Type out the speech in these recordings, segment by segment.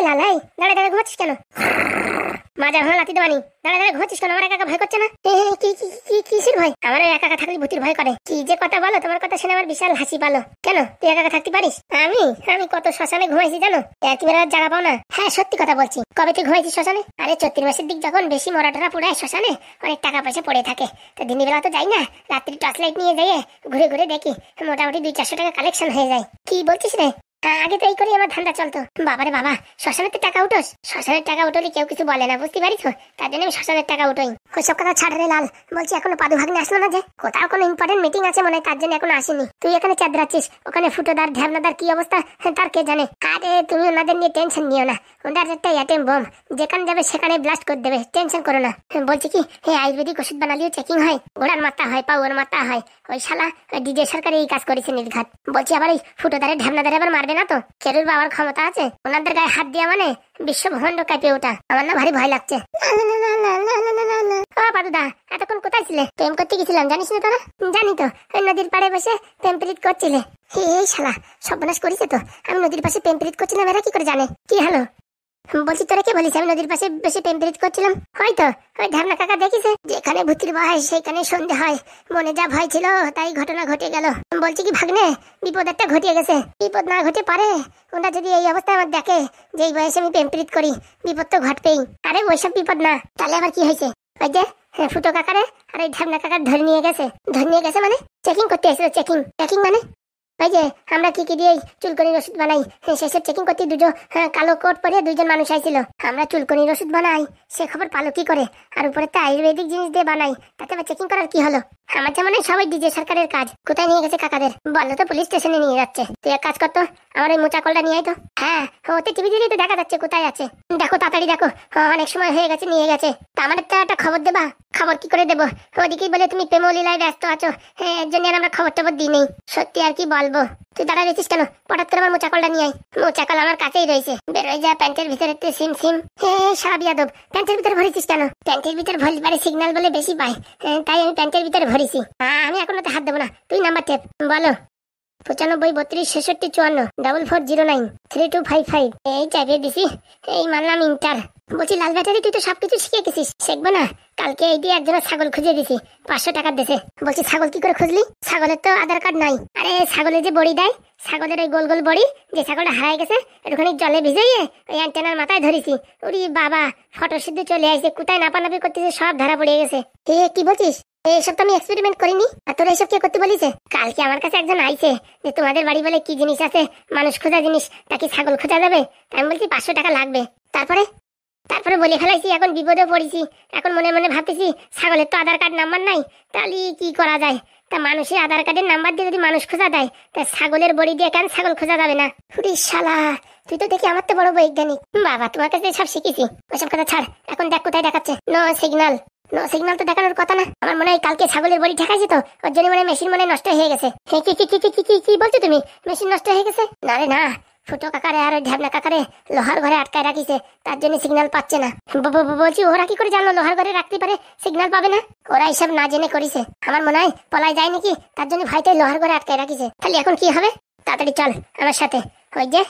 এই লাল, এই দাঁড়া দাঁড়া ঘুমাচ্ছিস কেন? মাজা ভালো লাতি দেবানি, দাঁড়া দাঁড়া ঘুমাচ্ছিস কেন? আমার একা একা ভয় করছে না? কিসের ভয়? আমার একা একা থাকলে ভূতির ভয় করে। কি যে কথা বলো, তোমার কথা শুনে আমার বিশাল হাসি পালো। কেন তুই একা একা থাকতে পারিস? আমি আমি কত শ্মশানে ঘুমাইছি জানো, একই বেলা জায়গা পাও না। হ্যাঁ সত্যি কথা বলছি। কবে তুই ঘুমাইছিস শ্মশানে? আরে চৈত্র মাসের দিক যখন বেশি মরাটরা পুরায় শ্মশানে অনেক টাকা পয়সা পড়ে থাকে, তো দিনের বেলা তো যাই না, রাত্রি টর্চ লাইট নিয়ে যাই, ঘুরে ঘুরে দেখি মোটামুটি 200-400 টাকা কালেকশন হয়ে যায়। কি বলছিস রে? আগে তো এই করে আমার ধান্দা চলতো। বাবারে বাবা, শ্মশানের টাকা উঠোস? শ্মশানের টাকা উঠলে কেউ কিছু বলে না, বুঝতে পারিস? তার জন্য আমি শ্মশানের টাকা উঠোই। ওইসব কথা ছাড় রে লাল। বলছি এখনো পাদু ভাগ্নে আসলো না যে? কোথাও কোনো ইম্পর্টেন্ট মিটিং আছে মনে হয়, তার জন্য এখনো আসেনি। তুই এখানে চাঁদরাচ্ছিস, ওখানে ফুটোদার ঢ্যাবনাদার কি অবস্থা তার কে জানে। আরে তুমি ওনাদের নিয়ে টেনশন নিও না, ওনার একটা অ্যাটম বোম, যেখানে যাবে সেখানে ব্লাস্ট করে দেবে, টেনশন করো না। বলছি কি, আয়ুর্বেদিক ওষুধ বানালেও চেকিং হয়, ঘোড়ার মাথা হয়, পাউয়ের মাথা হয়। ওই শালা ডিজে সরকার এই কাজ করেছে নির্ঘাত। বলছি আবার এই ফুটোদারে ঢ্যাবনাদারে আবার মারবে না তো? কেরুর বাবার ক্ষমতা আছে, ওনাদের গায়ে হাত দিয়া মানে বিশ্ব ব্রহ্মাণ্ড কাঁপে ওঠা। আমার না ভারী ভয় লাগছে। পাদুদা, এতক্ষণ কোথায় ছিলে? প্রেম করতে গেছিলাম, জানিস না তোরা? জানি তো, ওই নদীর পাড়ে বসে প্রেম প্রীত করছিলে। এই শালা সর্বনাশ করেছে তো। আমি নদীর পাশে প্রেম প্রীত করছিলাম, এরা কি করে জানে? কি হলো? বলছি তোরা কে বলিস আমি নদীর পাশে বসে প্রেম প্রীত করছিলাম? হয়তো ওই ঢাবনা কাকা দেখিছে, যেখানে ভূতির ভয় সেখানে সন্ধে হয়। মনে যা ভয় ছিল তাই ঘটনা ঘটে গেল। বলছি কি ভাগ্নে, বিপদ একটা ঘটিয়ে গেছে। বিপদ না ঘটে পারে? ওরা যদি এই অবস্থায় আমার দেখে যে এই বয়সে আমি প্রেম প্রীত করি, বিপদ তো ঘটবেই। আরে ওইসব বিপদ না, তাহলে আবার কি হয়েছে? ওই যে ফুটো কাকারে আর এই ঢাবনা কাকা ধরে নিয়ে গেছে। ধরে নিয়ে গেছে মানে? চেকিং করতে এসেছিল। চেকিং চেকিং মানে ওই যে আমরা কি কি দিয়ে চুলকনির ওষুধ বানাই, সেসব চেকিং করতে কালো কোট পরে 2জন মানুষ আইছিল। আমরা চুলকনির ওষুধ বানাই, সে খবর পালো কি করে? আর উপরে তো আয়ুর্বেদিক জিনিস দিয়ে বানাই, তাতে আবার চেকিং করার কি হলো? আমার যেমন সবাই ডিজে সরকারের কাজ। কোথায় নিয়ে গেছে কাকাদের? বললো তো পুলিশ স্টেশনে নিয়ে যাচ্ছে। তুই এক কাজ করতো, আমার ওই মোচা কলটা নিয়ে আয় তো। হ্যাঁ ওতে টিভি দিলেই তো দেখা যাচ্ছে কোথায় আছে। দেখো তাড়াতাড়ি দেখো, অনেক সময় হয়ে গেছে, নিয়ে গেছে। তা আমার একটা খবর দেবা? খবর কি করে দেবো? ওদিকেই বলে তুমি প্রেমলীলায় ব্যস্ত আছো, এর জন্য আর আমরা খবর টবর দিই নেই। সত্যি আর কি বলবো, তুই দাঁড়া রেছিস কেন? হঠাৎ করে আমার মোচাকলটা নিয়ে আয়। মোচাকল আমার কাছেই রয়েছে, বেরোয় যা প্যান্টের ভিতরে সিম সিম। সারা বিয়াদব, প্যান্টের ভিতরে ভরেছিস কেন? প্যান্টের ভিতরে ভরলে সিগন্যাল বলে বেশি পাই, তাই আমি প্যান্টের ভিতরে ভরেছি। আমি এখন তো হাত দেবো না, তুই নাম্বার টেপ বলো। 95 32 66 54 4409 3255। এই চাইবে দিছি, এই মানলাম ইন্টার। বলছি লাল ব্যাটারি, তুই তো সবকিছু শিখে গেছিস, শিখবো না? কালকে এই দিয়ে একজনের ছাগল খুঁজে দিছি, 500 টাকা দিছে। বলছি ছাগল কি করে খুঁজলি? ছাগলের তো আধার কার্ড নাই। আরে ছাগলের যে বড়ি দেয়, ছাগলের ওই গোল গোল বড়ি, যে ছাগলটা হারাই গেছে একটুখানি জলে ভিজাইয়ে ওই অ্যান্টেনার মাথায় ধরেছি। ওরে বাবা, ফটো সিদ্ধ চলে আসছে, কোথায় নাপানাপি করতেছে সব ধরা পড়ে গেছে। কি বলছিস? এইসব তো আমি এক্সপেরিমেন্ট করিনি। আর তোরা এইসব কে করতে বলিছে? কালকে আমার কাছে একজন আইছে যে তোমাদের বাড়ি বলে কি জিনিস আছে, মানুষ খোঁজা জিনিস, তাকে ছাগল খোঁজা যাবে। আমি বলছি 500 টাকা লাগবে। তারপরে তারপরে বলে ফেলাইছি, এখন বিপদে পড়েছি। এখন মনে মনে ভাবতেছি ছাগলের তো আধার কার্ড নাম্বার নাই, তাহলে কি করা যায়? তা মানুষের আধার কার্ডের নাম্বার দিয়ে যদি মানুষ খোঁজা দেয়, তা ছাগলের বড়ি দিয়ে কেন ছাগল খোঁজা যাবে না? শালা, তুই তো দেখি আমার তো বড় বৈজ্ঞানিক। বাবা, তোমার কাছে সব শিখেছি, ওইসব কথা ছাড়। এখন দেখ কোথায় দেখাচ্ছে। No signal. নো সিগন্যাল তো দেখানোর কথা না। আমার মনে হয় কালকে ছাগলের বড়ি ঠেকাইছে তো, ওর জন্য মনে মেশিন মনে নষ্ট হয়ে গেছে। কি বলছো তুমি? মেশিন নষ্ট হয়ে গেছে? না রে না, ফুটো কাকারে আর ওই ঢ্যাবনা কাকারে লোহার ঘরে আটকায় রাখিছে, তার জন্য সিগন্যাল পাচ্ছে না। বলছি ওরা কি করে জানলো লোহার ঘরে রাখতে পারে, সিগন্যাল পাবে না? ওরা এইসব না জেনে করেছে। আমার মনে হয় পলাই যায় নাকি, তার জন্য ভাইটাই লোহার ঘরে আটকায় রাখিছে। তাহলে এখন কি হবে? তাড়াতাড়ি চল আমার সাথে। ওই যে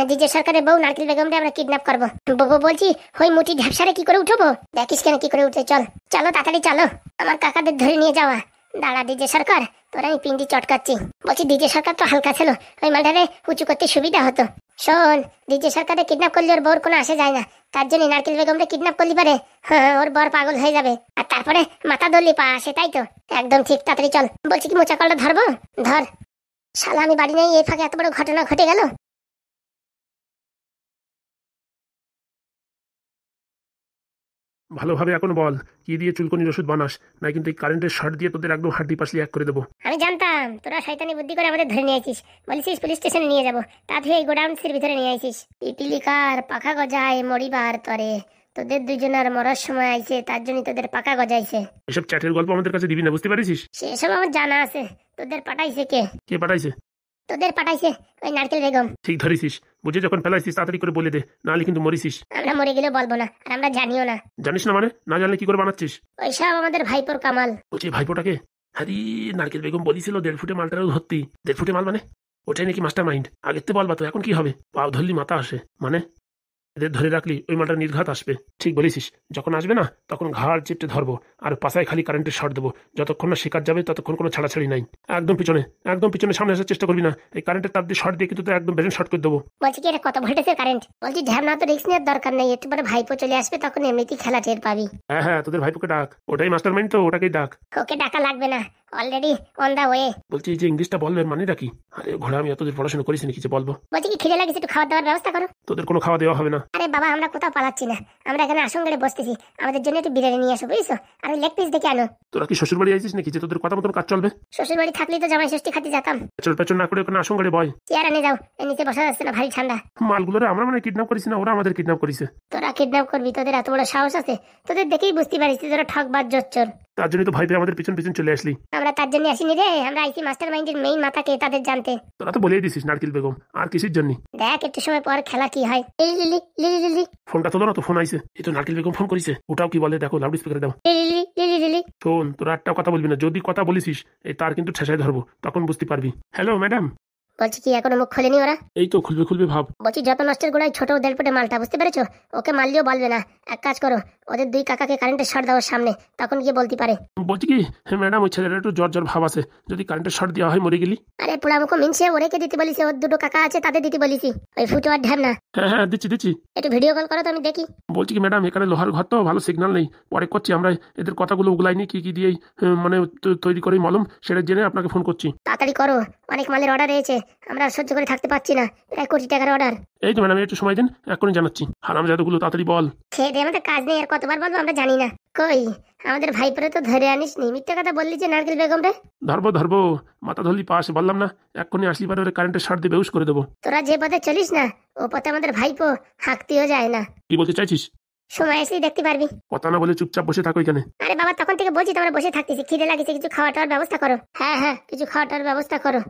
ডিজে সরকারের বউ নারকেল বেগমকে আমরা কিডন্যাপ করবো। বলছি ওই মুটি ঢ্যাপসারে কি করে উঠবো? দেখিস কেন কি করে উঠে। চল চলো তাড়াতাড়ি চলো, আমার কাকাদের ধরে নিয়ে যাওয়া। দাঁড়া ডিজে সরকার, তোরা আমি পিন্ডি চটকাচ্ছি। বলছি ডিজে সরকার তো হালকা ছিল, ওই মালটারে উঁচু করতে সুবিধা হতো। শোন, ডিজে সরকারে কিডন্যাপ করলে ওর বউর কোনো আসে যায় না, তার জন্য নারকেল বেগমকে কিডন্যাপ করলি পারে। হ্যাঁ, ওর বর পাগল হয়ে যাবে, আর তারপরে মাথা ধরলি পা আসে, তাই তো? একদম ঠিক, তাড়াতাড়ি চল। বলছি কি মোচাকলটা ধরবো? ধর। শালা আমি বাড়ি নেই, এই ফাঁকে এত বড় ঘটনা ঘটে গেল। ভালোভাবে এখন বল, কি দিয়ে চুলকনির ওষুধ বানাস? না কিন্তু এই কারেন্টের শর্ট দিয়ে তোদের একদম হাড্ডি পাসলি এক করে দেবো। আমি জানতাম তোরা শয়তানি বুদ্ধি করে আমাদের ধরে নিয়ে আইছিস, বলছিস পুলিশ স্টেশনে নিয়ে যাবো, তা তুই এই গোডাউন্সের ভিতরে নিয়ে আইছিস। পিপিলিকার পাখা গজায় মরিবার তরে, তোদের দুজনের মরার সময় আইছে, তার জন্য তোদের পাকা গজাইছে। এসব চ্যাটের গল্প আমাদের কাছে দিবি না, বুঝতে পারিস? সেসব আমার জানা আছে। তোদের পাঠাইছে কে? কে পাঠাইছে? তোদের পাঠাইছে ওই নারকেল বেগম। ঠিক ধরেছিস, বুঝে যখন ফেলাইছিস তাড়াতাড়ি করে বলে দে, নাহলে কিন্তু মরিছিস। আমরা মরে গেলেও বলবো না, আর আমরা জানিও না। জানিস না মানে? না জানলে কি করে বানাচ্ছিস? ওইসব আমাদের ভাইপোর কামাল। বলছি ভাইপোটাকে? আরে নারকেল বেগম বলেছিল 1.5 ফুটে মালটারও ধরতি। 1.5 ফুটে মাল মানে ওটাই নাকি মাস্টার মাইন্ড। আগের তো বলবা তো, এখন কি হবে? পাও ধরলি মাথা আসে মানে? এদের ধরে রাখলি ওই মালটা নির্ঘাত আসবে। ঠিক বলেছিস, যখন আসবে না তখন ঘাড় চেপটে ধরবো আর পাশায় খালি কারেন্টের শর্ট দেবো। যতক্ষণ না শিকার যাবে ততক্ষণ কোনো ছাড়াছাড়ি নাই। একদম পিছনে, একদম পিছনে, সামনে আসার চেষ্টা করবি না। এই কারেন্টের তার দিয়ে শর্ট দিয়ে কিন্তু একদম ব্রেন শর্ট করে দেবো। বলছি কি এটা কত ভোল্টেজের কারেন্ট? বলছি ঢ্যামনা তো রিস্ক নেওয়ার দরকার নেই, একটু পরে ভাইপো চলে আসবে তখন এমনিতেই খেলা টের পাবি। হ্যাঁ হ্যাঁ, তোদের ভাইপোকে ডাক, ওটাই মাস্টার মাইন্ড, তো ওটাকেই ডাক। ওকে ডাকা লাগবে না, অলরেডি অন দা ওয়ে। বলছি এই যে ইংলিশটা বলবে মানেটা কি? আরে ঘোড়া, আমি এতদিন পড়াশোনা করিস না, কিছু বলবো। বলছি কি খিদে লাগছে, একটু খাবার দাবার ব্যবস্থা করো। তোদের কোনো খাওয়া দেওয়া হবে না। আরে বাবা আমরা কোথাও পালাচ্ছি না, আমরা এখানে আসঙ্গেরে বসতেছি, আমাদের জন্য একটু বিরিয়ানি নিয়ে আসো বুঝছো, আর লেগ পিস দেখে আনো। তোরা কি শ্বশুর বাড়ি আইছিস নাকি যে তোদের কথা মতন কাজ চলবে? শ্বশুর বাড়ি থাকলেই তো জামাই ষষ্ঠী খাতে যেতাম। পেছন পেছন না করে ওখানে আসঙ্গারে বয়। চেয়ার এনে যাও, নিচে বসা যাচ্ছে না, ভারী ঠান্ডা। মালগুলোরে আমরা মানে কিডন্যাপ করিস না, ওরা আমাদের কিডন্যাপ করিছে। তোরা কিডন্যাপ করবি? তোদের এত বড় সাহস আছে? তোদের দেখেই বুঝতে পারিস তোরা ঠকবাজ জোচ্চোর। তার জন্য তো ভাই আমাদের পিছন পিছন চলে আসলি। আমরা তার জন্য আসিনি রে, আমরা আইসি মাস্টার মাইন্ডের মেইন মাথাকে তাদের জানতে। তোরা তো বলেই দিছিস নারকেল বেগম, আর কিসের জন্য? দেখ একটু সময় পর খেলা কি হয়। লিলি লিলি লিলি লিলি ফোনটা তোলো না, তো ফোন আইছে। এই তো নারকেল বেগম ফোন করিছে, ওটাও কি বলে দেখো, লাউড স্পিকারে দাও। Lily lily lily. শোন, তোরা একটাও কথা বলবি না, যদি কথা বলিস এই তার কিন্তু ঠেসায় ধরবো, তখন বুঝতে পারবি। Hello madam. বলছি কি এখনো মুখ খোলেনি ওরা? এই তো খুলবে খুলবে ভাব। বলছি যত নষ্টের গোড়ায় ছোট দেড় ফুটে মালটা, বুঝতে পেরেছো? ওকে মারলেও বলবে না, এক কাজ করো, ওদের দুই কাকাকে কারেন্টের শর্ট দাও সামনে, তখন গিয়ে বলতে পারে। বলছি কি হ্যাঁ ম্যাডাম, ওই ছেলেটা একটু জ্বর জ্বর ভাব আছে, যদি কারেন্টের শর্ট দেওয়া হয় মরে গেলি। আরে পোড়ামুখো মিনছে, ওরেকে দিতে বলিস, ওর দুটো কাকা আছে তাদের দিতে বলিসি, ওই ফুটো আর ঢ্যামনা। হ্যাঁ হ্যাঁ, দিচ্ছি দিচ্ছি। একটু ভিডিও কল করো তো আমি দেখি। বলছি কি ম্যাডাম, এখানে লোহার ঘর তো, ভালো সিগন্যাল নেই, পরে করছি আমরা। এদের কথাগুলো উগলাইনি কি কি দিয়েই মানে তৈরি করি মলম, সেটা জেনে আপনাকে ফোন করছি। তাড়াতাড়ি করো, অনেক মালের অর্ডার রয়েছে, আমরা আর সহ্য করে থাকতে পারছি না, প্রায় কোটি টাকার অর্ডার। এই তো ম্যাডাম, একটু সময় দিন, এখনই জানাচ্ছি। হারাম জাদুগুলো তাড়াতাড়ি বল। খেয়ে দিয়ে আমাদের কাজ নেই, আর কতবার বলবো আমরা জানি না। কই আমাদের ভাইপরে তো ধরে আনিস নি, মিথ্যে কথা বললি যে নারকেল বেগম রে। ধরবো ধরবো, মাথা ধরলি পাশ, বললাম না এক্ষুনি আসলি পারে ওরে কারেন্টের শর্ট দিয়ে বেউস করে দেবো। তোরা যে পথে চলিস না, ও পথে আমাদের ভাইপো হাঁকতেও যায় না। কি বলতে চাইছিস? সময় আসলেই দেখতে পারবি। কথা না বলে চুপচাপ বসে থাকো এখানে। আরে বাবা তখন থেকে বলছি তোমরা বসে থাকতেছি, খিদে লাগিছে, কিছু খাওয়া টাওয়ার ব্যবস্থা করো। হ্যাঁ হ্যাঁ, কিছু খাওয়া টাওয়ার ব্যবস্থা করো।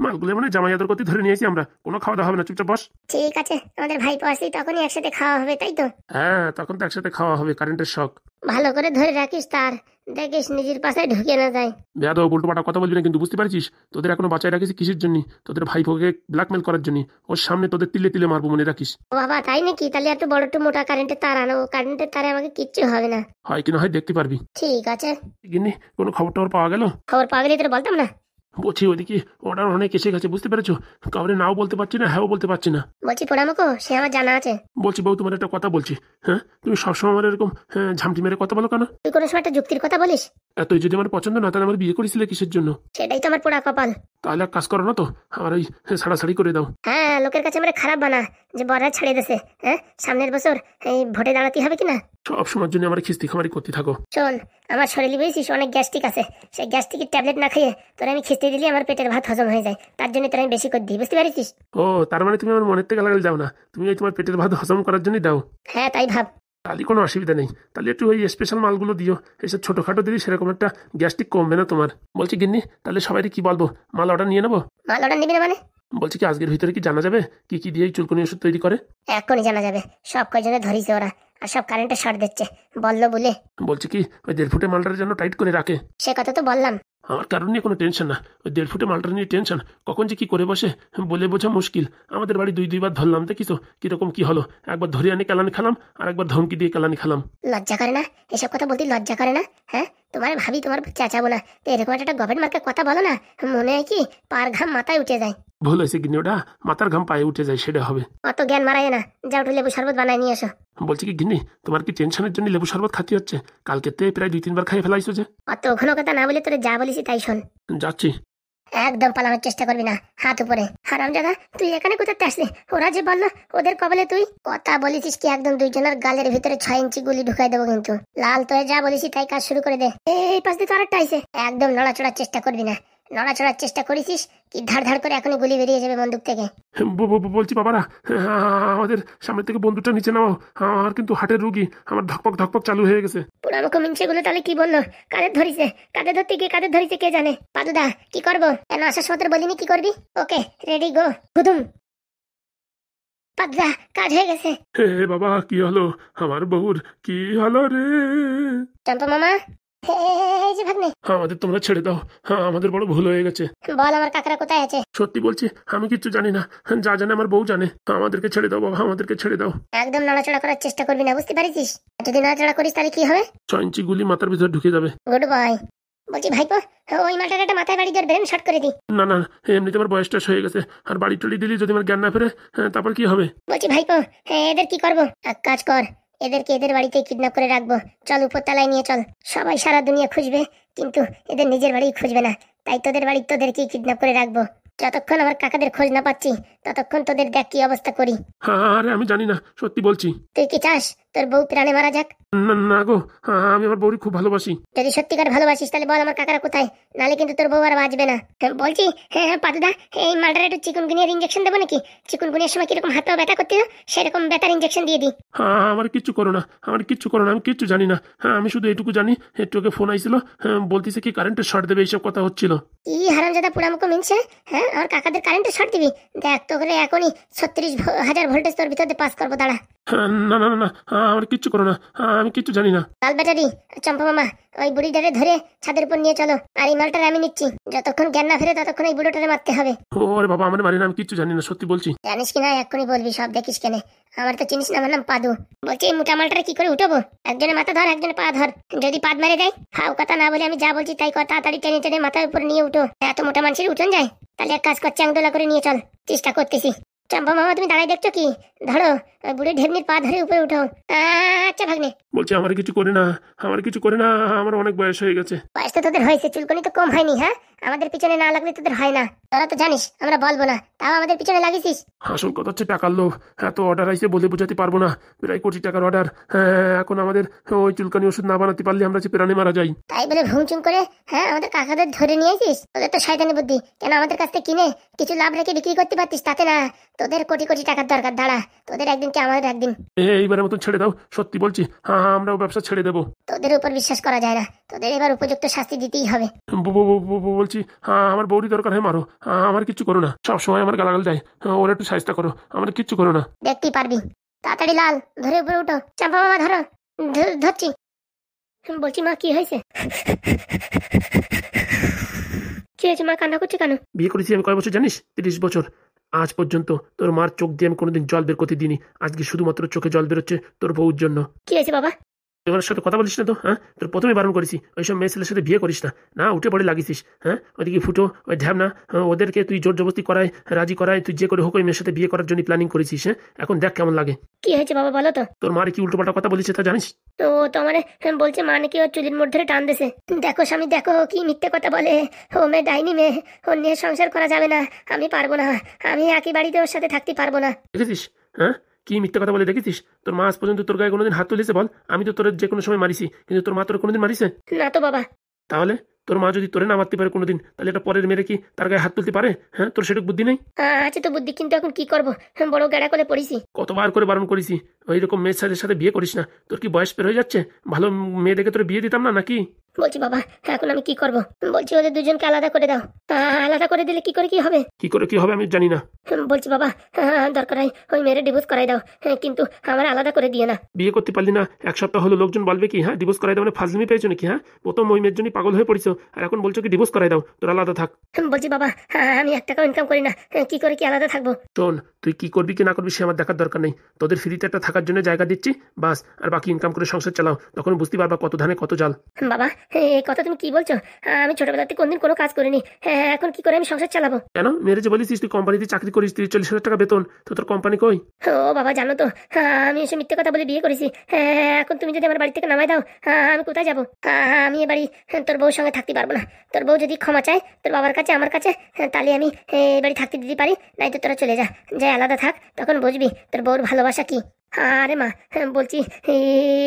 মালগুলো মানে জামাইয়াদের কতি ধরে নিয়েছি আমরা, কোনো খাওয়া দাওয়া হবে না, চুপচাপ বস। ঠিক আছে, আমাদের ভাইপো আসলেই তখনই একসাথে খাওয়া হবে, তাই তো? হ্যাঁ, তখন তো একসাথে খাওয়া হবে, কারেন্টের শক। ভালো করে ধরে রাখিস, তার দেখিস নিজের পাশে ঢুকে না যায়। বেয়াদ উল্টো পাটা কথা বলবি না কিন্তু, বুঝতে পারছিস? তোদের এখনো বাঁচায় রাখিস কিসের জন্য? তোদের ভাইপোকে ব্ল্যাকমেল করার জন্য। ওর সামনে তোদের তিলে তিলে মারবো, মনে রাখিস। ও বাবা তাই নাকি? তাহলে একটু বড় একটু মোটা কারেন্টের তার আনো, কারেন্টের তারে আমাকে কিচ্ছু হবে না। হয় কিনা হয় দেখতে পারবি। ঠিক আছে। গিন্নি, কোনো খবর টবর পাওয়া গেল? খবর পাওয়া গেলে তোর বলতাম না। বলছি ওইদিকে অর্ডার অনেক এসে গেছে, বুঝতে পেরেছো? কাউরে নাও বলতে পারছি না, হ্যাঁও বলতে পারছি না। বলছি পোড়ামুখো, সে আমার জানা আছে। বলছি বউ, তোমার একটা কথা বলছি। হ্যাঁ, তুমি সবসময় আমার এরকম ঝামটি মেরে কথা বলো কেন? তুই কোনো সময় একটা যুক্তির কথা বলিস? এতই যদি আমার পছন্দ না, তাহলে আমার বিয়ে করেছিলে কিসের জন্য? সেটাই তো আমার পোড়া কপাল। তাহলে এক কাজ করো না তো, আমার ওই ছাড়াছাড়ি করে দাও। হ্যাঁ, লোকের কাছে আমরা খারাপ বানা যে বড়রা ছাড়িয়ে দিছে। হ্যাঁ, সামনের বছর এই ভোটে দাঁড়াতে হবে কিনা? সব সময়ের জন্য আমার খিস্তি খামারি করতে থাকো। শোন, আমার শরীরে বুঝেছিস অনেক গ্যাস্ট্রিক আছে, সেই গ্যাস্ট্রিকের ট্যাবলেট না খেয়ে তোরা আমি খিস্তি দিলে আমার পেটের ভাত হজম হয়ে যায়, তার জন্য তোরা আমি বেশি করে দিই, বুঝতে পারিস? ও, তার মানে তুমি আমার মনের থেকে লাগাল দাও না, তুমি ওই তোমার পেটের ভাত হজম করার জন্যই দাও। হ্যাঁ তাই ভাব। তাহলে কোনো অসুবিধা নেই, তাহলে একটু ওই স্পেশাল মালগুলো দিও। এসব ছোটোখাটো দিলে সেরকম একটা গ্যাস্ট্রিক কমবে না তোমার। বলছি গিন্নি, তাহলে সবাই কি বলবো, মাল অর্ডার নিয়ে নেবো? মাল অর্ডার নিবি না মানে? বলছি কি আজকের ভিতরে কি জানা যাবে কি কি দিয়ে চুলকনি ওষুধ তৈরি করে? এখনই জানা যাবে, সব কয়জনে ধরিছে ওরা, আর সব কারেন্টের শর্ট দিচ্ছে বললো বলে। বলছি কি ওই 1.5 ফুটে মালটার জন্য টাইট করে রাখে। সে কথা তো বললাম। আমার কারণ নিয়ে কোনো টেনশন না, ওই 1.5 ফুটে মালটা নিয়ে টেনশন। কখন যে কি করে বসে বলে বোঝা মুশকিল। আমাদের বাড়ি দুইবার ধরলাম, দেখিস কিরকম কি হলো। একবার ধরে আনি কেলানি খেলাম, আর একবার ধমকি দিয়ে কেলানি খেলাম। লজ্জা করে না এসব কথা বলতে? লজ্জা করে না? হ্যাঁ, তোমার ভাবি তোমার চেঁচাবো না তো এরকম একটা গভর্নমেন্ট মার্কের কথা বলো না, মনে হয় কি পার ঘাম মাথায় উঠে যায়। ভুল হয়েছে গিন্নি, ওটা মাথার ঘাম পায়ে উঠে যায়, সেটা হবে। অত জ্ঞান মারায় না, যাও একটু লেবু শরবত বানায় নিয়ে এসো। বলছি কি গিন্নি, তোমার কি টেনশনের জন্য লেবু শরবত খাতি হচ্ছে? কালকে প্রায় 2-3 বার খাইয়ে ফেলাইছো যে। অত ঘন কথা না বলে তোরে যা বলিস তাই শোন। যাচ্ছি। একদম পালানোর চেষ্টা করবি না, হাত উপরে। হারামজাদা, তুই এখানে কোথাতে আসলি? ওরা যে বললো ওদের কবলে তুই কথা বলেছিস কি, একদম দুইজনের গালের ভিতরে 6 ইঞ্চি গুলি ঢুকাই দেবো কিন্তু। লাল তোরে যা বলেছি তাই কাজ শুরু করে দে। এই পাশ দিয়ে তো আরেকটা আইছে। একদম নড়াচড়ার চেষ্টা করবি না, নড়াচড়ার চেষ্টা করেছিস কি ধার ধার করে এখনই গুলি বেরিয়ে যাবে বন্দুক থেকে। বলছি বাবারা, আমাদের সামনে থেকে বন্দুকটা নিচে নাও, আমার কিন্তু হার্টের রুগী, আমার ধকপক ধকপক চালু হয়ে গেছে। পুরামুখ মিনসেগুলো তাহলে কি বললো? কাদের ধরিছে, কাদের ধরতে গিয়ে কাদের ধরিছে কে জানে। পাদুদা কি করবো? কেন আসার সময় বলিনি কি করবি? Okay ready go গুদুম। পাদুদা কাজ হয়ে গেছে। হে বাবা, কি হলো আমার বউর, কি হলো রে? চম্পা মামা, এই যে ভাগ্নে, আমাদের তোমরা ছেড়ে দাও, আমাদের বড় ভুল হয়ে গেছে। বল আমার কাকারা কোথায় আছে? সত্যি বলছি, আমি কিচ্ছু জানি না, যা জানে আমার বউ জানে। আমাদেরকে ছেড়ে দাও বাবা, আমাদেরকে ছেড়ে দাও। একদম নড়াচড়া করার চেষ্টা করবি না, বুঝতে পারিস? যদি নড়াচড়া করিস তাহলে কি হবে? 6 ইঞ্চি গুলি মাথার ভিতরে ঢুকে যাবে। Good boy. বলছি ভাইপো, ওই মালটার একটা মাথায় বাড়ি দিয়ে ব্রেন শর্ট করে দি। না না, এমনিতে আমার বয়সটা হয়ে গেছে, আর বাড়ি টলি দিলি যদি আমার জ্ঞান না ফেরে, তারপর কি হবে? বলছি ভাইপো, এদের কি করবো? এক কাজ কর, এদেরকে এদের বাড়িতে কিডন্যাপ করে রাখবো। চল উপরতলায় নিয়ে চল। সবাই সারা দুনিয়া খুঁজবে, কিন্তু এদের নিজের বাড়ি খুঁজবে না। তাই তোদের বাড়ি তোদেরকেই কিডন্যাপ করে রাখবো। যতক্ষণ আমার কাকাদের খোঁজ না পাচ্ছি, ততক্ষণ তোদের দেখ কি অবস্থা করি। আরে আমি জানি না, সত্যি বলছি। তুই কি চাস তোর বউ প্রাণে মারা যাক? না না গো, আমি আমার বউরি খুব ভালোবাসি। যদি সত্যিকার ভালোবাসিস তাহলে বল আমার কাকারা কোথায়, নালে কিন্তু তোর বউ আর বাঁচবে না। বলছি পাতুদা, এই মালটার একটু চিকুনগুনিয়ার ইঞ্জেকশন দেবো নাকি? চিকুনগুনিয়ার সময় কিরকম হাত পা ব্যথা করতে সেরকম ব্যথার ইঞ্জেকশন দিয়ে দিই। আমার কিচ্ছু করো না, আমার কিচ্ছু করো না, আমি কিচ্ছু জানি না। আমি শুধু এটুকু জানি, একটু আগে ফোন আইছিল, বলতেছে কি কারেন্টের শর্ট দেবে, এইসব কথা হচ্ছিল। কি হারামজাদা পোড়ামুখো মিনছে, আমার কাকাদের কারেন্টের শর্ট দিবি? দেখ তো করে এখনই 36,000 ভোল্টেজ তোর ভিতরে পাস করবো, দাঁড়া। না না না, আমার কিচ্ছু করো না, আমি কিচ্ছু জানি না। লাল ব্যাটারি, চম্পা মামা, ওই বুড়িটারে ধরে ছাদের উপর নিয়ে চলো। আর এই মালটারে আমি নিচ্ছি, যতক্ষণ জ্ঞান না ফেরে ততক্ষণ এই বুড়োটারে মারতে হবে। ওরে বাবা, আমার মারি না, আমি কিচ্ছু জানি না, সত্যি বলছি। জানিস কি না এক্ষুনি বলবি, সব দেখিস কেনে? আমার তো চিনিস না, আমার নাম পাদু। বলছি এই মোটা মালটারে কি করে উঠবো? একজনে মাথা ধর, একজনে পা ধর। যদি পাদ মেরে দেয়, ফাও কথা না বলে আমি যা বলছি তাই কর। তাড়াতাড়ি টেনে টেনে মাথার উপর নিয়ে উঠো। এত মোটা মানুষের উঠোন যায়? তাহলে এক কাজ কর, চ্যাংদোলা করে নিয়ে চল। চেষ্টা করতেছি। চম্পা মামা, তুমি দাঁড়াই দেখছো কি? ধরো, ওই বুড়ি ঢেবনির পা ধরে উপরে উঠো। আচ্ছা ভাগ্নে। বলছি আমার কিছু করে না, আমার কিছু করে না, আমার অনেক বয়স হয়ে গেছে। বয়স তো তোদের হয়েছে, চুলকনি তো কম হয়নি। আমাদের পিছনে না লাগলে তোদের হয় না। তোরা তো জানিস আমরা বলবো না, তাও আমাদের পিছনে লাগিয়েছিস। আসল কথা হচ্ছে টাকার লোভ। এত অর্ডার আইসে বলে বোঝাতে পারবো না, প্রায় কোটি টাকার অর্ডার। এখন আমাদের ওই চুলকানি ওষুধ না বানাতে পারলে আমরা যে প্রাণে মারা যাই। তাই বলে ভুংচুং করে আমাদের কাকাদের ধরে নিয়ে আসিস? তোদের তো শয়তানি বুদ্ধি। কেন আমাদের কাছ থেকে কিনে কিছু লাভ রেখে বিক্রি করতে পারতিস? তাতে না, তোদের কোটি কোটি টাকার দরকার। দাঁড়া, তোদের একদিন কি আমাদের একদিন। এইবারের মতন ছেড়ে দাও, সত্যি বলছি, আমরাও ব্যবসা ছেড়ে দেবো। তোদের উপর বিশ্বাস করা যায় না, তোদের এবার উপযুক্ত শাস্তি দিতেই হবে। বলছি আমার বৌরি দরকার হয় মারো, আমার কিচ্ছু করো না। সবসময় আমার গালাগাল দেয়, ওরা একটু সাহায্য করো, আমার কিচ্ছু করো না। দেখতেই পারবি। তাড়াতাড়ি লাল ধরে উপরে উঠো। চাম্পা মামা ধরো। ধরছি। বলছি মা, কি হয়েছে? কি হয়েছে মা, কান্না করছে কেন? বিয়ে করেছি আমি কয় বছর জানিস? 30 বছর। আজ পর্যন্ত তোর মার চোখ দিয়ে আমি কোনোদিন জল বের করতে দিইনি। আজকে শুধুমাত্র চোখে জল বেরোচ্ছে তোর বউর জন্য। কি হয়েছে বাবা? তোমার সাথে কথা বলিস না তো? তোর প্রথমে বারণ করেছি ওইসব মেয়ে ছেলের সাথে বিয়ে করিস না। না, উঠে পড়ে লাগিয়েছিস। ওইদিকে ফুটো, ওই ঢ্যাবনা, ওদেরকে তুই জোর জবরদস্তি করায়, রাজি করায়, তুই যে করে হোক ওই মেয়ের সাথে বিয়ে করার জন্য প্ল্যানিং করেছিস। এখন দেখ কেমন লাগে। কি হয়েছে বাবা, বলো তো? তোর মার কি উল্টোপাল্টা কথা বলেছে তা জানিস? তো তোমার বলছে মা নাকি ওর চুলির মধ্যে টান দিছে। দেখো স্বামী, দেখো কি মিথ্যে কথা বলে। ও মেয়ে ডাইনি মেয়ে, ওর নিয়ে সংসার করা যাবে না। আমি পারবো না, আমি একই বাড়িতে ওর সাথে থাকতে পারবো না। দেখেছিস? কি মিথ্যে কথা বলে দেখেছিস? তোর মা আজ পর্যন্ত তোর গায়ে কোনোদিন হাত তুলেছে বল? আমি তো তোর যে কোনো সময় মারিছি, কিন্তু তোর মা তোর কোনোদিন মারিছে না তো বাবা। তাহলে তোর মা যদি তোরে না মারতে পারে কোনোদিন, তাহলে এটা পরের মেরে কি তার গায়ে হাত তুলতে পারে? তোর সেটুকু বুদ্ধি নেই? আছে তো বুদ্ধি, কিন্তু এখন কি করবো? বড় গেড়া করে পড়েছি। কতবার করে বারণ করেছি ওই রকম মেয়ের সাথে বিয়ে করিস না। তোর কি বয়স পের হয়ে যাচ্ছে? ভালো মেয়ে দেখে তোর বিয়ে দিতাম না নাকি? বলছি বাবা, এখন আমি কি করব? বলছি ওদের দুজনকে আলাদা করে দাও। আলাদা করে দিলে কি করে কি হবে? কি করে কি হবে আমি জানি না। বলছি বাবা, দরকার হয় ওই মেয়েরে ডিভোর্স করাই দাও, কিন্তু আমার আলাদা করে দিয়ে না। বিয়ে করতে পারলি না, 1 সপ্তাহ হলো, লোকজন বলবে কি ডিভোর্স করাই দাও? মানে ফাজলিমি পেয়েছো নাকি? প্রথম ওই মেয়ের জন্যই পাগল হয়ে পড়িছো, আর এখন বলছো কি ডিভোর্স করাই দাও, তোর আলাদা থাক। বলছি বাবা, আমি 1 টাকাও ইনকাম করি না, কি করে কি আলাদা থাকবো? শোন, তুই কি করবি কি না করবি সে আমার দেখার দরকার নেই। তোদের ফ্রিতে একটা থাকার জন্য জায়গা দিচ্ছি, বাস। আর বাকি ইনকাম করে সংসার চালাও, তখন বুঝতে পারবা কত ধানে কত জাল। বাবা, এই কথা তুমি কি বলছো? আমি ছোটবেলাতে কোনদিন কোনো কাজ করিনি, এখন কি করে আমি সংসার চালাবো? কেন মেরে যে বলিস তুই কোম্পানিতে চাকরি করিস, 40,000 টাকা বেতন, তো তোর কোম্পানি কই? ও বাবা, জানো তো আমি এসে মিথ্যে কথা বলে বিয়ে করেছি। এখন তুমি যদি আমার বাড়ি থেকে নামাই দাও, আমি কোথায় যাবো? আমি এ বাড়ি তোর বউর সঙ্গে থাকতে পারবো না। তোর বউ যদি ক্ষমা চায় তোর বাবার কাছে, আমার কাছে, তাহলে আমি এই বাড়ি থাকতে দিতে পারি, নাই তো তোরা চলে যা, যাই আলাদা থাক, তখন বুঝবি তোর বউর ভালোবাসা কি। আরে মা, বলছি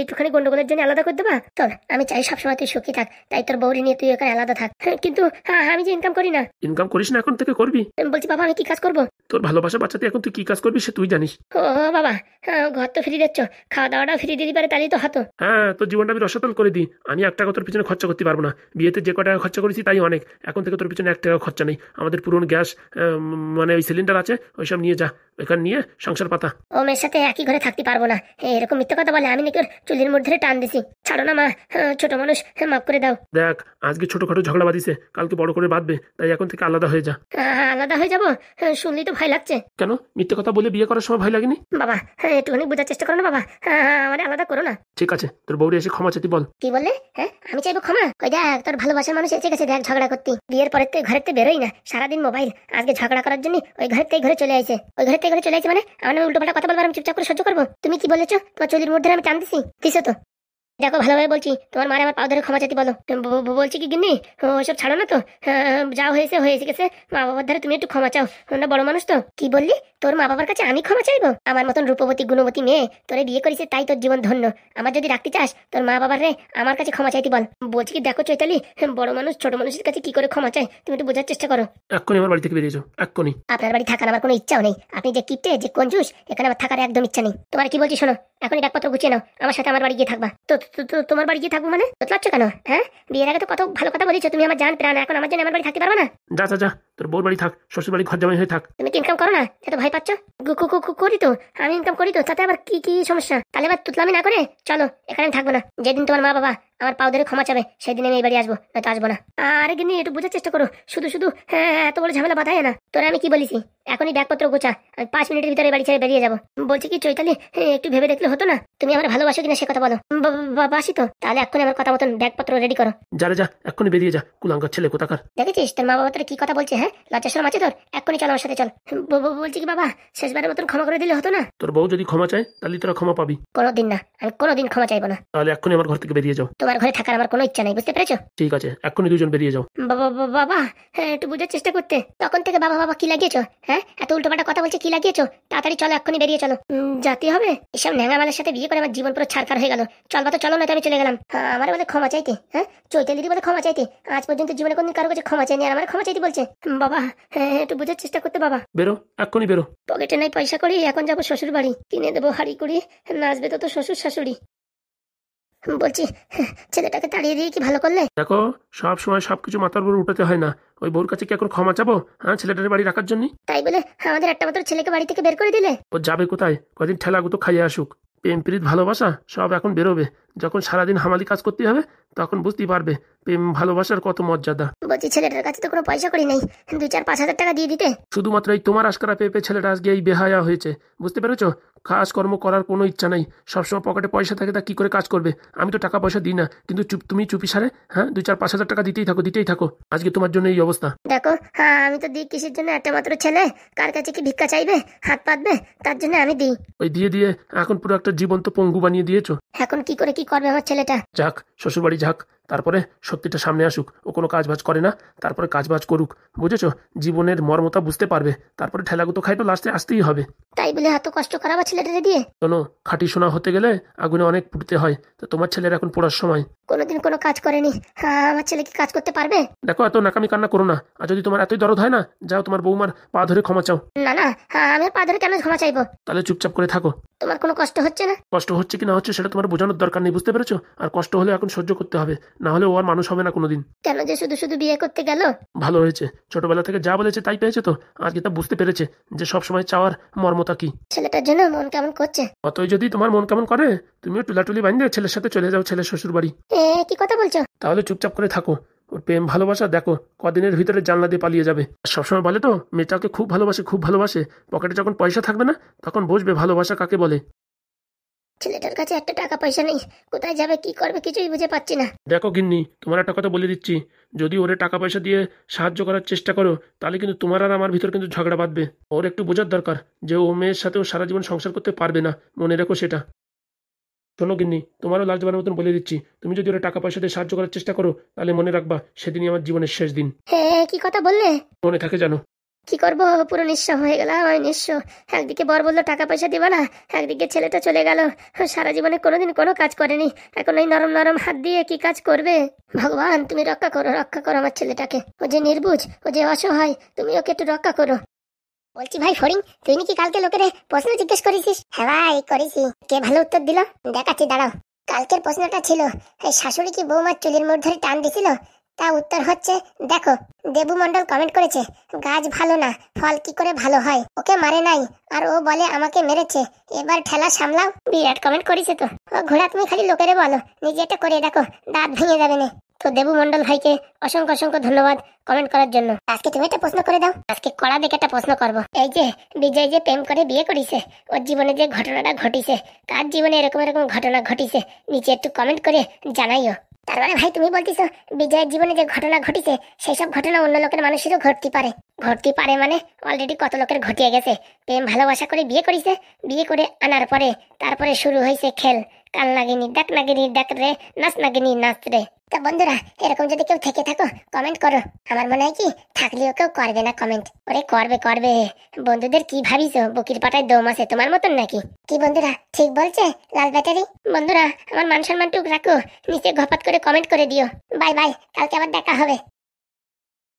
একটুখানি গন্ডগোলের জন্য আলাদা করে দেবা? তোর আমি চাই সবসময় তুই সুখী থাক, তাই তোর বউরি নিয়ে তুই এখানে আলাদা থাক। কিন্তু আমি যে ইনকাম করি না। ইনকাম করিস না, এখন থেকে করবি? বলছি বাবা, আমি কি কাজ করবো? তোর ভালোবাসা বাঁচাতে এখন তুই কি কাজ করবি সে তুই জানিস। ও বাবা, ঘর তো ফ্রি দিচ্ছ, খাওয়া দাওয়াটাও ফ্রি দিতে পারে, তাহলেই তো হতো। হ্যাঁ, তোর জীবনটা আমি রসাতল করে দিই। আমি 1 টাকা তোর পিছনে খরচা করতে পারবো না। বিয়েতে যে কটা খরচা করেছি তাই অনেক। এখন থেকে তোর পিছনে 1 টাকা খরচা নেই। আমাদের পুরনো গ্যাস মানে ওই সিলিন্ডার আছে, ওইসব নিয়ে যা, ওইখানে নিয়ে সংসার পাতা। ও মেয়ের সাথে একই ঘরে থাকতে পারবো না, এরকম মিথ্যে কথা বলে। আমি নাকি ওর চুলির মধ্যে টান দিছি। ছাড়ো না মা, ছোট মানুষ, মাফ করে দাও। দেখ, আজকে ছোটখাটো ঝগড়া বাঁধিছে, কালকে বড় করে বাঁধবে, তাই এখন থেকে আলাদা হয়ে যা। আলাদা হয়ে যাবো? শুনলেই তো ভয় লাগছে। কেন মিথ্যে কথা বলে বিয়ে করার সময় ভয় লাগেনি? বাবা, একটুখানি বোঝার চেষ্টা করো না বাবা, আমার আলাদা করো না। ঠিক আছে, তোর বউরে এসে ক্ষমা চাইতে বল। কি বললে? আমি চাইবো ক্ষমা? ওই দেখ, তোর ভালোবাসার মানুষ এসে গেছে, দেখ ঝগড়া করতে। বিয়ের পরের থেকে ঘরের থেকে বেরোই না, সারাদিন মোবাইল। আজকে ঝগড়া করার জন্য ওই ঘরের থেকে ঘরে চলে আইছে। ওই ঘরের থেকে ঘরে চলে আইছে মানে আমার উল্টো পাল্টা কথা বলবার আমি চুপচাপ করে সহ্য করবো? তুমি কি বলেছো? তোমার চুলির মধ্যে আমি টান দিছি? দিছো তো। দেখো ভালোভাবে বলছি, তোমার মারে আমার পাও ধরে ক্ষমা চাইতে বলো। বলছি কি গিন্নি, ওসব ছাড়ো না তো, যা হয়েছে হয়েছে গেছে। মা বাবার ধারে তুমি একটু ক্ষমা চাও, তোমরা বড় মানুষ তো। কি বললি? তোর মা বাবার কাছে আমি ক্ষমা চাইবো? আমার মতন রূপবতী গুণবতী মেয়ে তোরে বিয়ে করেছে তাই তোর জীবন ধন্য। আমার যদি রাখতে চাস তোর মা বাবার রে আমার কাছে ক্ষমা চাইতে বল। বলছি কি দেখো চৈতালি, বড় মানুষ ছোট মানুষের কাছে কি করে ক্ষমা চায় তুমি একটু বোঝার চেষ্টা করো। এক্ষুনি আমার বাড়ি থেকে বেরিয়ে যাও, এক্ষুনি। আপনার বাড়ি থাকার আমার কোনো ইচ্ছাও নেই। আপনি যে কিপটে, যে কঞ্জুস, এখানে আমার থাকার একদম ইচ্ছা নেই। তোমার কি বলছি শোনো, এখনই ব্যাগপত্র গুছিয়ে নাও, আমার সাথে আমার বাড়ি গিয়ে থাকবা। তো তোমার বাড়ি গিয়ে থাকবো মানে? তোতলাচ্ছ কেন? বিয়ের আগে তো কত ভালো কথা বলেছো, তুমি আমার জান প্রাণ, এখন আমার জন্য আমার বাড়ি থাকতে পারবে না? যা যা যা, তোর বউর বাড়ি থাক, শ্বশুর বাড়ি ঘর জামাই হয়ে থাক। তুমি কি ইনকাম করো না? এত ভয় পাচ্ছ? করি তো, আমি ইনকাম করি তো, তাতে আবার কি সমস্যা? তাহলে এবার তুতলামি না করে চলো, এখানে আমি থাকবো না। যেদিন তোমার মা বাবা আমার পাও ধরে ক্ষমা চাবে সেদিন আমি এই বাড়ি আসবো, নয়তো আসবো না। আরে গিন্নি একটু বোঝার চেষ্টা করো, শুধু শুধু এত বড় ঝামেলা বাধায় না। তোরা আমি কি বলেছি, এখনই ব্যাগপত্র গোছা, আমি 5 মিনিটের ভিতরে বাড়ি ছেড়ে বেরিয়ে যাবো। বলছি কি চৈতালি, একটু ভেবে দেখলে হতো না? তুমি আমার ভালোবাসো কিনা সে কথা বলো। বাসি তো, তাহলে এক্ষুনি আমার কথা মতন ব্যাগপত্র রেডি করো। যা রে যা, এক্ষুনি বেরিয়ে যা, কুলাঙ্গার ছেলে কোথাকার। দেখেছিস তোর মা বাবা তোর কি কথা বলছে? লজ্জা শরম আছে তোর? এক্ষুনি চল আমার সাথে চল। বলছি কি বাবা, শেষবারের মতন ক্ষমা করে দিলে হতো না? তোর বউ যদি ক্ষমা চায় তাহলে তোরা ক্ষমা পাবি। কোনোদিন না, আমি কোনোদিন ক্ষমা চাইবো না। তাহলে এক্ষুনি আমার ঘর থেকে বেরিয়ে যাও। তোমার ঘরে থাকার আমার কোনো ইচ্ছা নেই, বুঝতে পেরেছো? ঠিক আছে, এক্ষুনি দুজন বেরিয়ে যাও। বাবা, একটু বুঝার চেষ্টা করতে। তখন থেকে বাবা বাবা কি লাগিয়েছো? এত উল্টোপাল্টা কথা বলছে, কি লাগিয়েছো? তাড়াতাড়ি চলো, এক্ষুনি বেরিয়ে চলো। জাতি হবে এসব ন্যাঙামালের সাথে বিয়ে করে আমার জীবন পুরো ছাড়খাড় হয়ে গেল। চলবা তো চলো, না আমি চলে গেলাম। আমার বলে ক্ষমা চাইতে, চৈতালি দিদি বলে ক্ষমা চাইতে। আজ পর্যন্ত জীবনে কোনদিন কারো কাছে ক্ষমা চাইনি, আর আমার ক্ষমা চাইতে বলছে। বাবা, একটু বুঝার চেষ্টা করতে বাবা। বেরো, এক্ষুনি বেরো। পকেটে নাই পয়সা করি, এখন যাবো শ্বশুর বাড়ি, কিনে দেবো হাড়ি কুড়ি, নাচবে তো শ্বশুর শাশুড়ি। বলছি ছেলেটাকে তাড়িয়ে দিয়ে কি ভালো করলে? দেখো, সব সময় সবকিছু মাথার উপর উঠাতে হয় না। ওই বউর কাছে কি এখন ক্ষমা চাবো ছেলেটার বাড়ি রাখার জন্য? তাই বলে আমাদের একটা মাত্র ছেলেকে বাড়ি থেকে বের করে দিলে? ও যাবে কোথায়? কদিন ঠেলাগুতো খাইয়ে আসুক। প্রেম প্রীত ভালোবাসা সব এখন বেরোবে। যখন সারাদিন হামালি কাজ করতে হবে তখন বুঝতেই পারবে প্রেম ভালোবাসার কত মর্যাদা। বলছি ছেলেটার কাছে তো কোনো পয়সা করি নাই, 2-4-5 হাজার টাকা দিয়ে দিতে। শুধুমাত্র এই তোমার আশকারা পেয়ে ছেলেটা আজকে এই বেহায়া হয়েছে, বুঝতে পেরেছো? কাজকর্ম করার কোনো ইচ্ছা নাই, সবসময় পকেটে পয়সা থাকে, তা কি করে কাজ করবে? আমি তো টাকা পয়সা দিই না, কিন্তু তুমি চুপি সারে 2-4-5 হাজার টাকা দিতেই থাকো। আজকে তোমার জন্য এই অবস্থা। দেখো, আমি তো দিই কিসের জন্য? একটা মাত্র ছেলে, কার কাছে কি ভিক্ষা চাইবে, হাত পাতবে, তার জন্য আমি দিই। ওই দিয়ে এখন পুরো একটা জীবন্ত পঙ্গু বানিয়ে দিয়েছো। এখন কি করে কি করবে আমার ছেলেটা? যাক, শ্বশুরবাড়ি যাক, তারপরে সত্যিটা সামনে আসুক। ও কোনো কাজবাজ করে না, তারপরে কাজবাজ করুক, বুঝেছো? জীবনের মর্মতা বুঝতে পারবে, তারপরে ঠেলাগুতো খাই তো লাস্টে আসতেই হবে। তাই বলে এত কষ্ট করাবা ছেলেটারে দিয়ে? শোনো, খাঁটি সোনা হতে গেলে আগুনে অনেক পুড়তে হয়, তো তোমার ছেলের এখন পোড়ার সময়। কোনোদিন কোনো কাজ করেনি, আমার ছেলে কি কাজ করতে পারবে? দেখো, এত নাকামি কান্না করো না। আর যদি তোমার এতই দরদ হয় না, যাও তোমার বৌমার পা ধরে ক্ষমা চাও। না না, আমি পা ধরে কেন ক্ষমা চাইবো? তাহলে চুপচাপ করে থাকো। তোমার কোনো কষ্ট হচ্ছে না? কষ্ট হচ্ছে কি না হচ্ছে সেটা তোমার বোঝানোর দরকার নেই, বুঝতে পেরেছো? আর কষ্ট হলে এখন সহ্য করতে হবে, না হলে ও আর মানুষ হবে না কোনোদিন। কেন যে শুধু শুধু বিয়ে করতে গেল? ভালো হয়েছে, ছোটবেলা থেকে যা বলেছে তাই পেয়েছে তো, আজকে তা বুঝতে পেরেছে যে সবসময় চাওয়ার মর্মতা কি। ছেলেটার জন্য মন কেমন করছে। অতই যদি তোমার মন কেমন করে, তুমিও টুলাটুলি বাঁধে ছেলের সাথে চলে যাও ছেলের শ্বশুর বাড়ি। কি কথা বলছো? তাহলে চুপচাপ করে থাকো। ওর প্রেম ভালোবাসা দেখো কদিনের ভিতরে জানলা দিয়ে পালিয়ে যাবে। সবসময় বলে তো মেয়েটাকে খুব ভালোবাসে, পকেটে যখন পয়সা থাকবে না তখন বুঝবে ভালোবাসা কাকে বলে। ছেলেটার কাছে একটা টাকা পয়সা নেই, কোথায় যাবে কি করবে কিছুই বুঝে পাচ্ছি না। দেখো গিন্নি, তোমার একটা কথা বলে দিচ্ছি, যদি ওরে টাকা পয়সা দিয়ে সাহায্য করার চেষ্টা করো তাহলে কিন্তু তোমার আর আমার ভিতর কিন্তু ঝগড়া বাঁধবে। ওর একটু বোঝার দরকার যে ও মেয়ের সাথে ও সারা জীবন সংসার করতে পারবে না, মনে রেখো সেটা। শোনো গিন্নি, তোমারও লাস্টবারের মতন বলে দিচ্ছি, তুমি যদি ওরা টাকা পয়সা দিয়ে সাহায্য করার চেষ্টা করো তাহলে মনে রাখবা সেদিনই আমার জীবনের শেষ দিন। কি কথা বললে? মনে থাকে জানো। কি করবো, পুরো নিঃস্ব হয়ে গেলাম আমি, নিঃস্ব। একদিকে বর বললো টাকা পয়সা দিবা না, একদিকে ছেলেটা চলে গেল, সারা জীবনে কোনোদিন কোনো কাজ করেনি, এখন ওই নরম নরম হাত দিয়ে কি কাজ করবে? ভগবান তুমি রক্ষা করো আমার ছেলেটাকে। ও যে নির্বুঝ, ও যে অসহায়, তুমি ওকে একটু রক্ষা করো। বলছি ভাই ফড়িং, তুই নাকি কালকে লোকের প্রশ্ন জিজ্ঞেস করেছিস? হ্যাঁ ভাই করেছি। কে ভালো উত্তর দিল দেখাচ্ছি, দাঁড়াও। কালকের প্রশ্নটা ছিল, এই শাশুড়ি কি বৌমার চুলের মধ্যে ধরে টান দিছিল? তা উত্তর হচ্ছে, দেখো, দেবু মন্ডল কমেন্ট করেছে, গাছ ভালো না ফল কি করে ভালো হয়, ওকে মারে নাই আর ও বলে আমাকে মেরেছে, এবার ঠেলা সামলাও। বিরাট কমেন্ট করেছে তো। ও ঘোড়া, তুমি খালি লোকেরে বলো, নিজে এটা করে দেখো, দাঁত ভেঙে যাবে না। তো দেবু মন্ডল ভাইকে অসংখ্য অসংখ্য ধন্যবাদ কমেন্ট করার জন্য। আজকে তুমি একটা প্রশ্ন করে দাও। আজকে কড়া দেখে একটা প্রশ্ন করবো। এই যে বিজয় যে প্রেম করে বিয়ে করিছে, ওর জীবনে যে ঘটনাটা ঘটিছে, কার জীবনে এরকম এরকম ঘটনা ঘটিছে, নিচে একটু কমেন্ট করে জানাইও। তার মানে ভাই তুমি বলতেছো বিজয়ের জীবনে যে ঘটনা ঘটিছে সেই সব ঘটনা অন্য লোকের মানুষেরও ঘটতে পারে? ঘটতে পারে মানে অলরেডি কত লোকের ঘটিয়ে গেছে। প্রেম ভালোবাসা করে বিয়ে করিছে, বিয়ে করে আনার পরে তারপরে শুরু হয়েছে খেল, কাল নাগিনী ডাক নাগিনী ডাক রে, নাচ নাগিনী নাচ রে। তা বন্ধুরা, এরকম যদি কেউ থেকে থাকো কমেন্ট করো। আমার মনে হয় কি থাকলেও কেউ করবে না কমেন্ট। ওরে করবে করবে, বন্ধুদের কি ভাবিছো বুকির পাটায় দম আছে তোমার মতন নাকি? কি বন্ধুরা ঠিক বলছে লাল ব্যাটারি? বন্ধুরা আমার মান সম্মানটুক রাখো, নিচে ঘপাত করে কমেন্ট করে দিও। বাই বাই, কালকে আবার দেখা হবে।